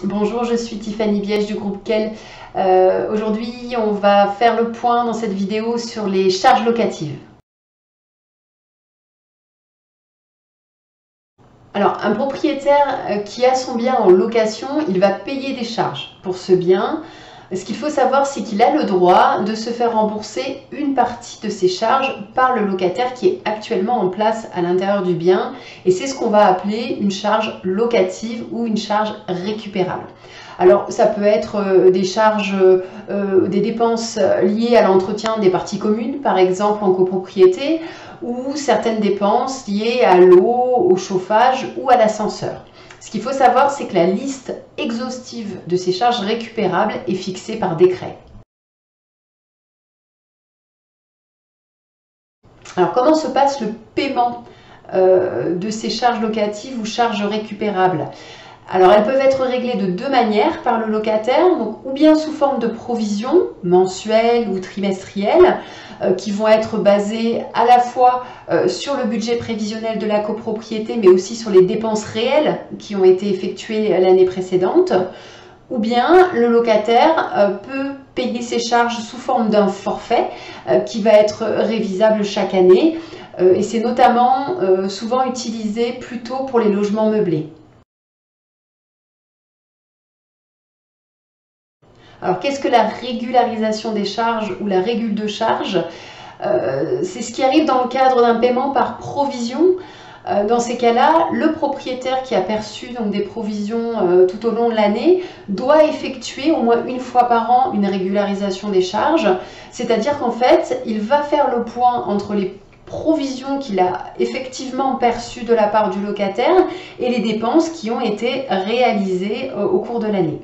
Bonjour, je suis Tiffany Biège du groupe Quel. Aujourd'hui, on va faire le point dans cette vidéo sur les charges locatives. Alors, un propriétaire qui a son bien en location, il va payer des charges pour ce bien. Ce qu'il faut savoir, c'est qu'il a le droit de se faire rembourser une partie de ses charges par le locataire qui est actuellement en place à l'intérieur du bien. Et c'est ce qu'on va appeler une charge locative ou une charge récupérable. Alors, ça peut être des charges, des dépenses liées à l'entretien des parties communes, par exemple en copropriété, ou certaines dépenses liées à l'eau, au chauffage ou à l'ascenseur. Ce qu'il faut savoir, c'est que la liste exhaustive de ces charges récupérables est fixée par décret. Alors, comment se passe le paiement de ces charges locatives ou charges récupérables? Alors, elles peuvent être réglées de deux manières par le locataire, donc ou bien sous forme de provisions mensuelles ou trimestrielles, qui vont être basées à la fois sur le budget prévisionnel de la copropriété, mais aussi sur les dépenses réelles qui ont été effectuées l'année précédente, ou bien le locataire peut payer ses charges sous forme d'un forfait qui va être révisable chaque année, et c'est notamment souvent utilisé plutôt pour les logements meublés. Alors, qu'est-ce que la régularisation des charges ou la régule de charge? C'est ce qui arrive dans le cadre d'un paiement par provision. Dans ces cas-là, le propriétaire qui a perçu donc, des provisions tout au long de l'année doit effectuer au moins une fois par an une régularisation des charges. C'est-à-dire qu'en fait, il va faire le point entre les provisions qu'il a effectivement perçues de la part du locataire et les dépenses qui ont été réalisées au cours de l'année.